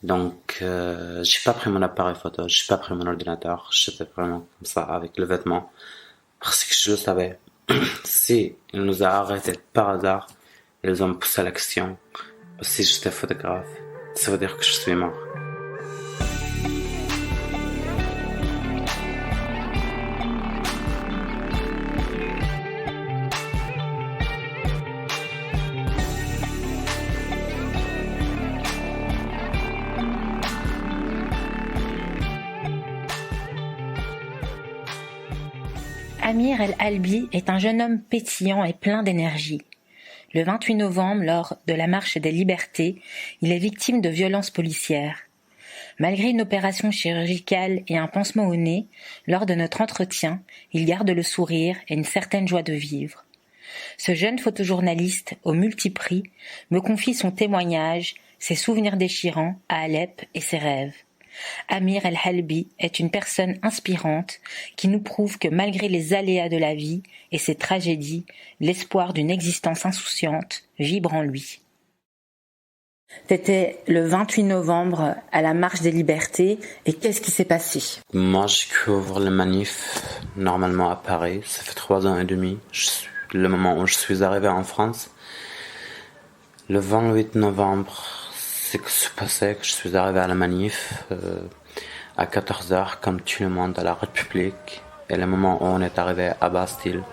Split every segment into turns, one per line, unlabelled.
Donc, j'ai pas pris mon appareil photo, j'ai pas pris mon ordinateur, j'étais vraiment comme ça avec le vêtement. Parce que je le savais. Si il nous a arrêtés par hasard, ils ont me poussé à l'action. Si j'étais photographe, ça veut dire que je suis mort.
Amir El Albi est un jeune homme pétillant et plein d'énergie. Le 28 novembre, lors de la marche des libertés, il est victime de violences policières. Malgré une opération chirurgicale et un pansement au nez, lors de notre entretien, il garde le sourire et une certaine joie de vivre. Ce jeune photojournaliste, aux multiprix, me confie son témoignage, ses souvenirs déchirants à Alep et ses rêves. Amir El Albi est une personne inspirante qui nous prouve que malgré les aléas de la vie et ses tragédies, l'espoir d'une existence insouciante vibre en lui. C'était le 28 novembre à la Marche des Libertés et qu'est-ce qui s'est passé?
Moi, je couvre le manif normalement à Paris. Ça fait 3 ans et demi. Le moment où je suis arrivé en France. Le 28 novembre, c'est que se passait que je suis arrivé à la manif à 14h comme tout le monde à la République. Et le moment où on est arrivé à Bastille,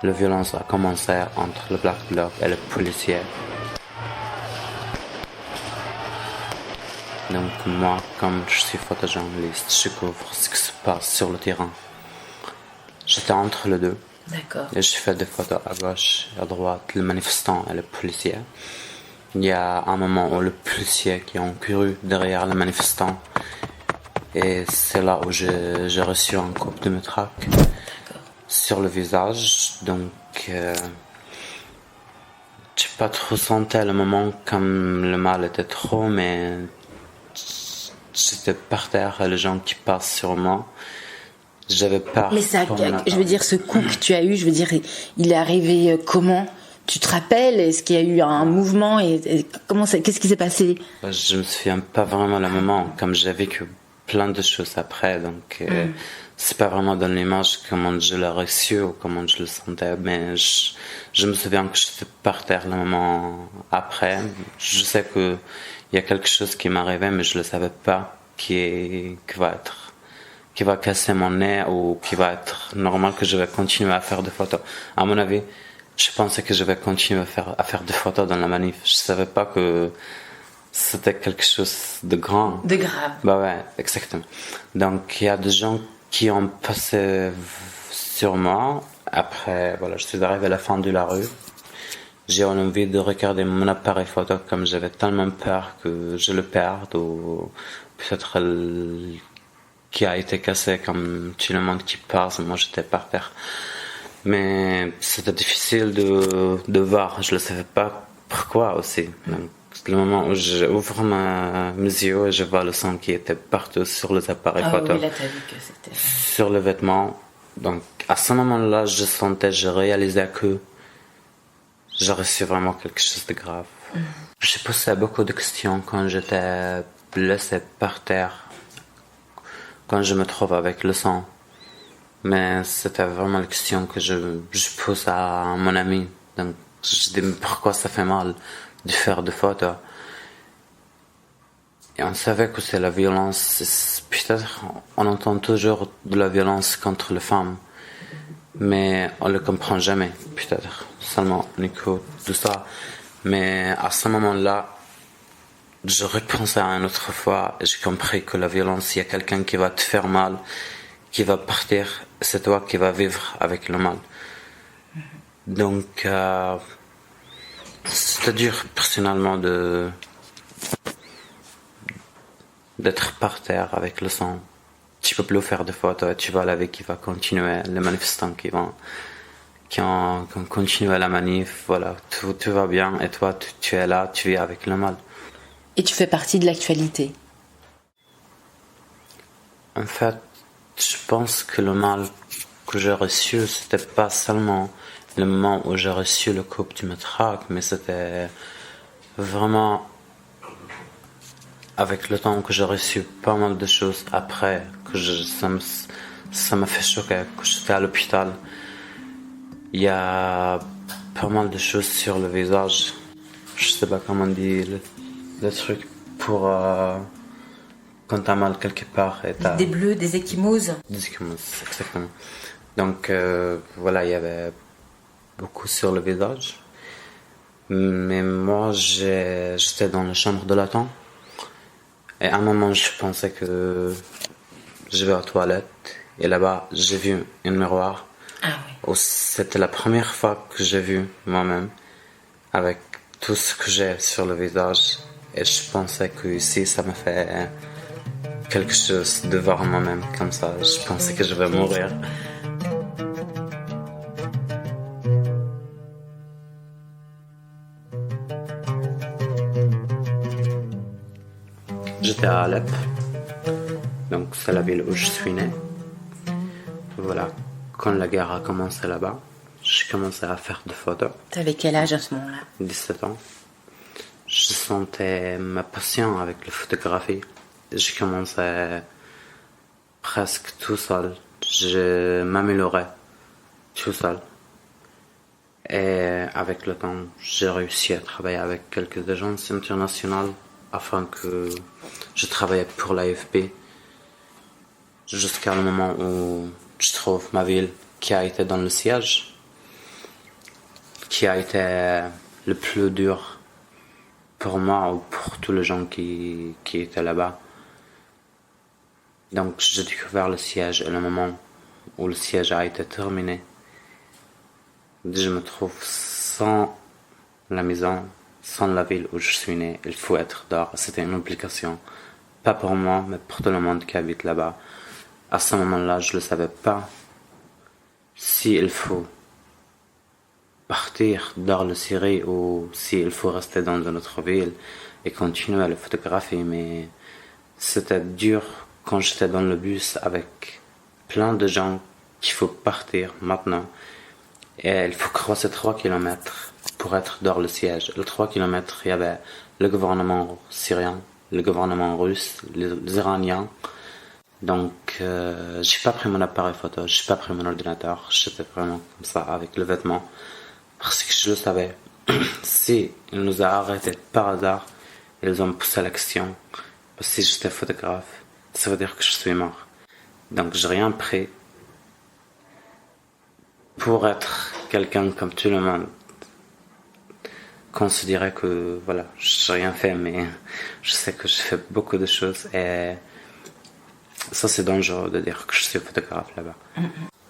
la violence a commencé entre le Black Bloc et les policiers. Donc moi, comme je suis photojournaliste, je couvre ce qui se passe sur le terrain. J'étais entre les deux.
D'accord.
Et je fais des photos à gauche et à droite, les manifestants et les policiers. Il y a un moment où le policier qui ont couru derrière les manifestants. Et c'est là où j'ai reçu un coup de matraque sur le visage. Donc, j'ai pas trop senti le moment comme le mal était trop, mais j'étais par terre et les gens qui passent sur moi. J'avais peur.
Mais ça, je veux dire, ce coup que tu as eu, je veux dire, il est arrivé comment? Tu te rappelles? Est-ce qu'il y a eu un mouvement et comment ça, qu'est-ce qui s'est passé?
Je me souviens pas vraiment le moment, comme j'ai vécu plein de choses après, donc c'est pas vraiment dans l'image comment je l'ai reçu ou comment je le sentais, mais je me souviens que j'étais par terre le moment après. Je sais que il y a quelque chose qui m'arrivait, mais je le savais pas qui va casser mon nez ou qui va être normal que je vais continuer à faire des photos. À mon avis, je pensais que je vais continuer à faire des photos dans la manif. Je savais pas que c'était quelque chose de grand.
De grave.
Bah ouais, exactement. Donc il y a des gens qui ont passé sur moi. Après, voilà, je suis arrivé à la fin de la rue. J'ai eu envie de regarder mon appareil photo comme j'avais tellement peur que je le perde ou peut-être qui a été cassé comme tout le monde qui passe. Moi, j'étais par terre. Mais c'était difficile de voir. Je ne savais pas pourquoi aussi. Donc, le moment où j'ouvre mes yeux et je vois le sang qui était partout sur les appareils photo.
Oui, là, t'as vu que c'était...
Sur le vêtement. Donc, à ce moment-là, je réalisais que j'ai reçu vraiment quelque chose de grave. J'ai posé beaucoup de questions quand j'étais blessé par terre. Quand je me trouve avec le sang. Mais c'était vraiment la question que je pose à mon ami. Donc, je dis, pourquoi ça fait mal de faire des photos? Et on savait que c'est la violence. Peut-être, on entend toujours de la violence contre les femmes. Mais on ne le comprend jamais, peut-être. Seulement, on écoute tout ça. Mais à ce moment-là, je repensais à une autre fois et j'ai compris que la violence, il y a quelqu'un qui va te faire mal, qui va partir, c'est toi qui vas vivre avec le mal. Donc, c'est dur personnellement d'être par terre avec le sang. Tu peux plus faire de photos et tu vois la vie qui va continuer, les manifestants qui ont continué la manif, voilà, tout va bien et toi tu es là, tu es avec le mal.
Et tu fais partie de l'actualité.
En fait, je pense que le mal que j'ai reçu, c'était pas seulement le moment où j'ai reçu le coup du matraque, mais c'était vraiment avec le temps que j'ai reçu pas mal de choses après, ça m'a fait choquer, que j'étais à l'hôpital. Il y a pas mal de choses sur le visage. Je sais pas comment on dit le truc pour quand t'as mal quelque part. Et
Des bleus, des ecchymoses.
Des ecchymoses, exactement. Donc voilà, il y avait beaucoup sur le visage. Mais moi, j'étais dans la chambre de l'attente. Et à un moment, je pensais que je vais aux toilettes. Et là-bas, j'ai vu un miroir.
Ah oui.
C'était la première fois que j'ai vu moi-même avec tout ce que j'ai sur le visage. Et je pensais que ici, ça me fait quelque chose de voir moi-même comme ça. Je pensais que je vais mourir. J'étais à Alep, donc c'est la ville où je suis né. Voilà, quand la guerre a commencé là-bas, j'ai commencé à faire des photos.
T'avais quel âge à ce moment-là?
17 ans. Je sentais ma passion avec la photographie. J'ai commencé presque tout seul. Je m'améliorais tout seul. Et avec le temps, j'ai réussi à travailler avec quelques agences internationales afin que je travaillais pour l'AFP jusqu'à le moment où je trouve ma ville qui a été dans le siège, qui a été le plus dur pour moi ou pour tous les gens qui étaient là-bas. Donc j'ai découvert le siège et le moment où le siège a été terminé. Je me trouve sans la maison, sans la ville où je suis né. Il faut être dehors. C'était une obligation. Pas pour moi, mais pour tout le monde qui habite là-bas. À ce moment-là, je ne savais pas s'il faut partir dans le Syrie ou s'il faut rester dans une autre ville et continuer à le photographier. Mais c'était dur quand j'étais dans le bus avec plein de gens qu'il faut partir maintenant. Et il faut creuser 3 kilomètres pour être dans le siège. Les 3 kilomètres, il y avait le gouvernement syrien, le gouvernement russe, les Iraniens. Donc, j'ai pas pris mon appareil photo, j'ai pas pris mon ordinateur. J'étais vraiment comme ça avec le vêtement. Parce que je le savais. Si ils nous ont arrêtés par hasard, ils ont poussé la question. Parce que si j'étais photographe, ça veut dire que je suis mort. Donc, j'ai rien pris pour être quelqu'un comme tout le monde. Considérer que, voilà, j'ai rien fait, mais je sais que je fais beaucoup de choses et ça, c'est dangereux de dire que je suis photographe là-bas.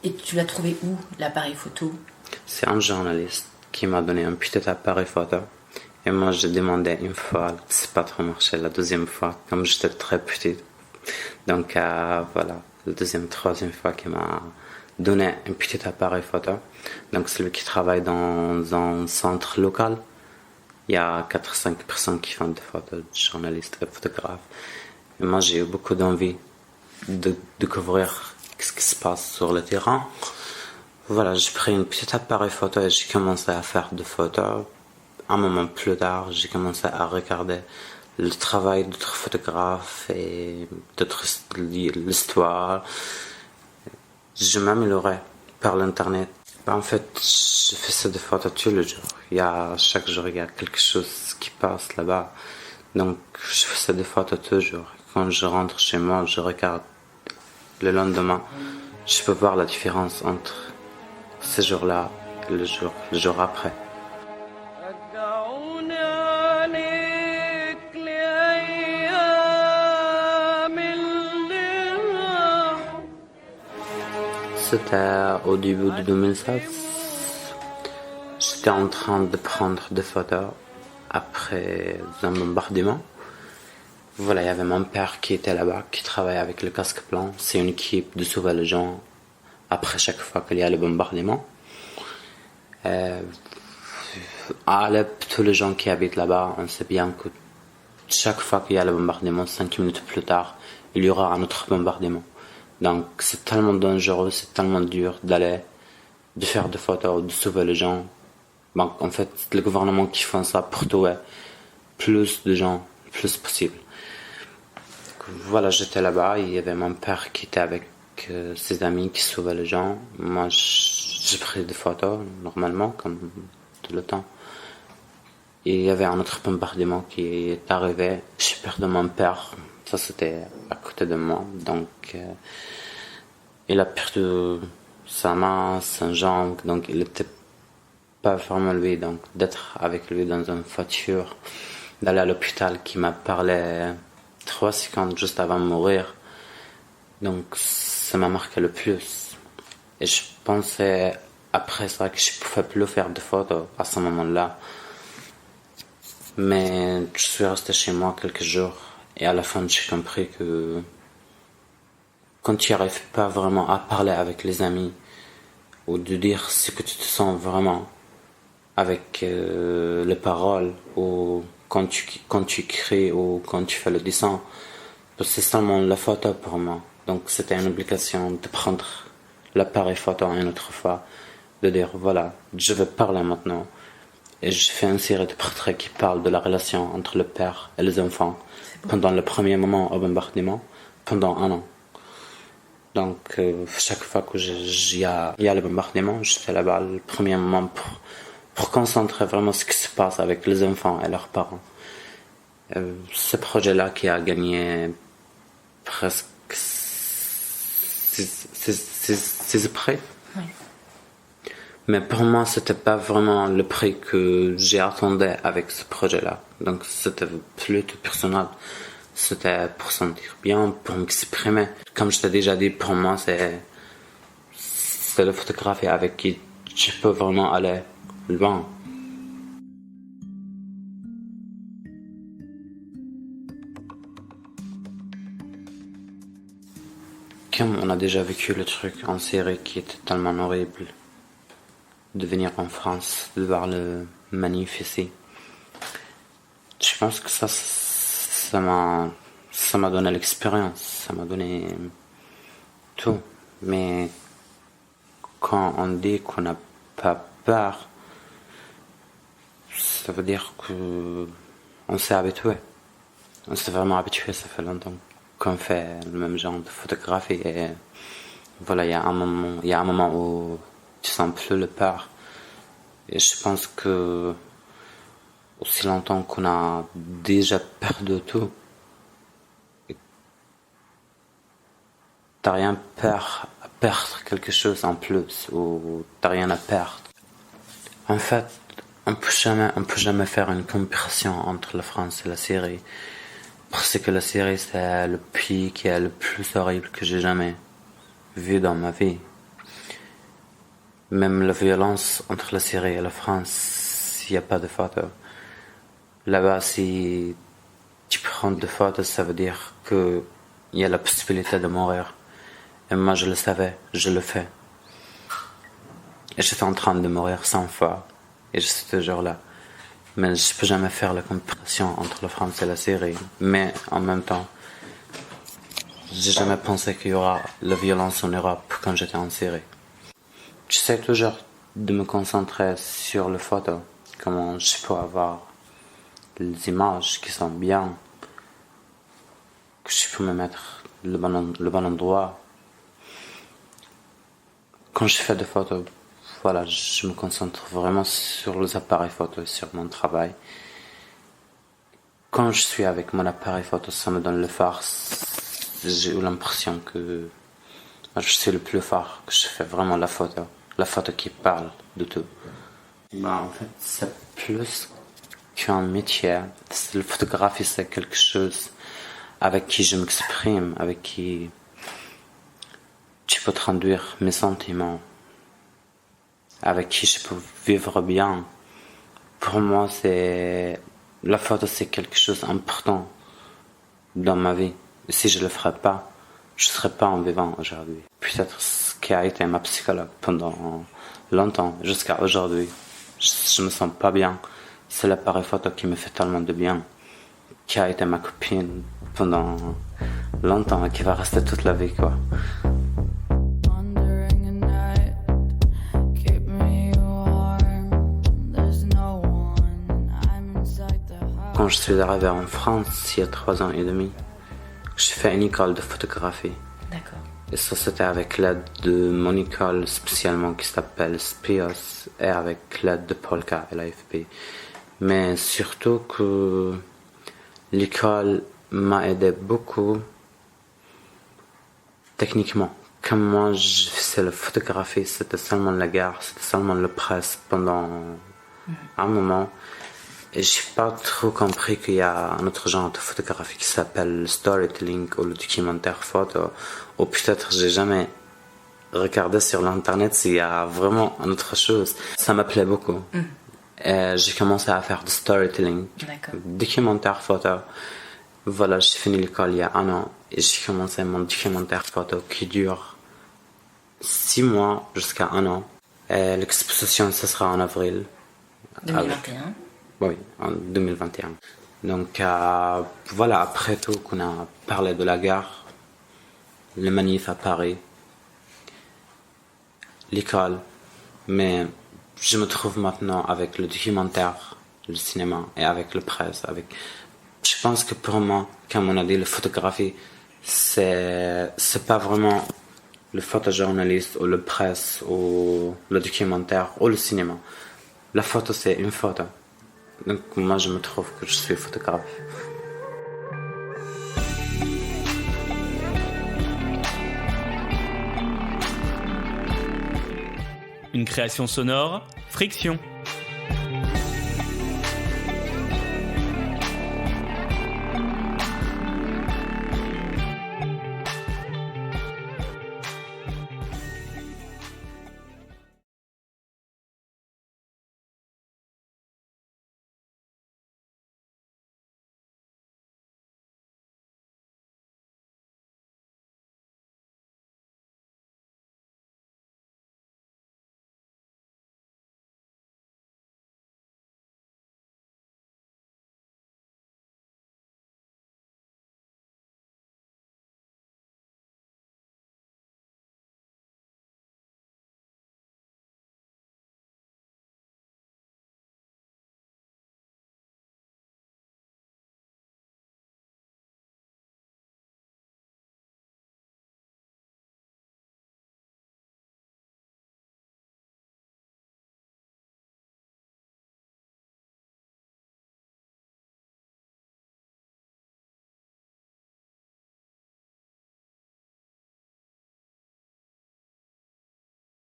Et tu l'as trouvé où, l'appareil photo?
C'est un journaliste qui m'a donné un petit appareil photo. Et moi, j'ai demandé une fois, c'est pas trop marché. La deuxième fois, comme j'étais très petite. Donc, voilà, la deuxième, troisième fois qu'il m'a donné un petit appareil photo. Donc, celui qui travaille dans un centre local. Il y a 4-5 personnes qui font des photos, journalistes et photographes. Et moi, j'ai eu beaucoup d'envie de découvrir ce qui se passe sur le terrain. Voilà, j'ai pris une petite appareil photo et j'ai commencé à faire des photos. Un moment plus tard, j'ai commencé à regarder le travail d'autres photographes et d'autres l'histoire. Je m'améliorais par l'internet. En fait, je fais des photos tous les jours. Chaque jour, il y a quelque chose qui passe là-bas. Donc, je fais des photos toujours. Quand je rentre chez moi, je regarde le lendemain. Je peux voir la différence entre ce jour-là et le jour après. C'était au début de 2016. J'étais en train de prendre des photos après un bombardement. Voilà, il y avait mon père qui était là-bas, qui travaillait avec le casque blanc. C'est une équipe de sauver les gens après chaque fois qu'il y a le bombardement. À Alep, tous les gens qui habitent là-bas, on sait bien que chaque fois qu'il y a le bombardement, 5 minutes plus tard, il y aura un autre bombardement. Donc c'est tellement dangereux, c'est tellement dur de faire des photos, de sauver les gens. Donc en fait, le gouvernement qui fait ça pour tuer plus de gens, le plus possible. voilà, j'étais là-bas, il y avait mon père qui était avec ses amis qui sauvaient les gens. Moi, j'ai pris des photos, normalement, comme tout le temps. Et il y avait un autre bombardement qui est arrivé. J'ai perdu mon père. Ça, c'était à côté de moi. Donc, il a perdu sa main, sa jambe. Donc, il n'était pas vraiment lui. Donc, d'être avec lui dans une voiture, d'aller à l'hôpital qui m'a parlé 3 secondes juste avant de mourir. Donc, ça m'a marqué le plus. Et je pensais après ça que je pouvais plus faire de photos à ce moment-là. Mais je suis resté chez moi quelques jours et à la fin j'ai compris que quand tu n'arrives pas vraiment à parler avec les amis ou de dire ce que tu te sens vraiment avec les paroles ou quand tu écris ou quand tu fais le dessin, c'est seulement la photo pour moi. Donc c'était une obligation de prendre l'appareil photo une autre fois, de dire voilà, je veux parler maintenant. Et je fais une série de portraits qui parlent de la relation entre le père et les enfants pendant le premier moment au bombardement, pendant 1 an. Donc, chaque fois que il y a le bombardement, je fais là-bas le premier moment pour concentrer vraiment ce qui se passe avec les enfants et leurs parents. Ce projet-là qui a gagné presque 6 prix.
Oui.
Mais pour moi, c'était pas vraiment le prix que j'attendais avec ce projet-là. Donc, c'était plutôt personnel. C'était pour sentir bien, pour m'exprimer. Comme je t'ai déjà dit, pour moi, c'est la photographie avec qui je peux vraiment aller loin. Comme on a déjà vécu le truc en série qui était tellement horrible, de venir en France, de voir le manif ici. Je pense que ça m'a donné l'expérience, ça m'a donné tout. Mais quand on dit qu'on n'a pas peur, ça veut dire que on s'est habitué. On s'est vraiment habitué, ça fait longtemps qu'on fait le même genre de photographie et voilà, il y a un moment où tu sens plus le peur. Et je pense que aussi longtemps qu'on a déjà perdu tout, t'as rien peur à perdre quelque chose en plus ou t'as rien à perdre. En fait, on peut jamais faire une comparaison entre la France et la Syrie parce que la Syrie c'est le pays qui est le plus horrible que j'ai jamais vu dans ma vie. Même la violence entre la Syrie et la France, il n'y a pas de photos. Là-bas, si tu prends des photos, ça veut dire qu'il y a la possibilité de mourir. Et moi, je le savais, je le fais. Et j'étais en train de mourir 100 fois. Et je suis toujours là. Mais je ne peux jamais faire la comparaison entre la France et la Syrie. Mais en même temps, j'ai jamais pensé qu'il y aura la violence en Europe quand j'étais en Syrie. J'essaie toujours de me concentrer sur les photos. Comment je peux avoir les images qui sont bien. Que je peux me mettre le bon endroit. Quand je fais des photos, voilà, je me concentre vraiment sur les appareils photo, sur mon travail. Quand je suis avec mon appareil photo, ça me donne le farce. J'ai eu l'impression que je suis le plus fort, que je fais vraiment la photo qui parle de tout. En fait, c'est plus qu'un métier. La photographie, c'est quelque chose avec qui je m'exprime, avec qui tu peux traduire mes sentiments, avec qui je peux vivre bien. Pour moi, la photo, c'est quelque chose d'important dans ma vie. Et si je le ferais pas, je serais pas en vivant aujourd'hui. Peut-être ce qui a été ma psychologue pendant longtemps, jusqu'à aujourd'hui. Je me sens pas bien. C'est l'appareil photo qui me fait tellement de bien, qui a été ma copine pendant longtemps et qui va rester toute la vie, quoi. Quand je suis arrivé en France, il y a 3 ans et demi, j'ai fait une école de photographie.
D'accord.
Et ça, c'était avec l'aide de mon école spécialement qui s'appelle SPIOS et avec l'aide de Polka et l'AFP. Mais surtout que l'école m'a aidé beaucoup techniquement. Comme moi, je faisais la photographie, c'était seulement la guerre, c'était seulement la presse pendant un moment. Et j'ai pas trop compris qu'il y a un autre genre de photographie qui s'appelle le storytelling ou le documentaire photo. Ou peut-être j'ai jamais regardé sur l'internet s'il y a vraiment une autre chose. Ça m'appelait beaucoup. Et j'ai commencé à faire du storytelling, documentaire photo. Voilà, j'ai fini l'école il y a 1 an et j'ai commencé mon documentaire photo qui dure 6 mois jusqu'à 1 an. Et l'exposition, ce sera en avril.
2021.
Oui, en 2021. Donc voilà, après tout qu'on a parlé de la guerre, le manif à Paris, l'école, mais je me trouve maintenant avec le documentaire, le cinéma et avec le presse. Je pense que pour moi, comme on a dit, la photographie, c'est pas vraiment le photojournaliste ou le presse ou le documentaire ou le cinéma. La photo, c'est une photo. Donc moi, je me trouve que je suis photographe.
Une création sonore, Friction.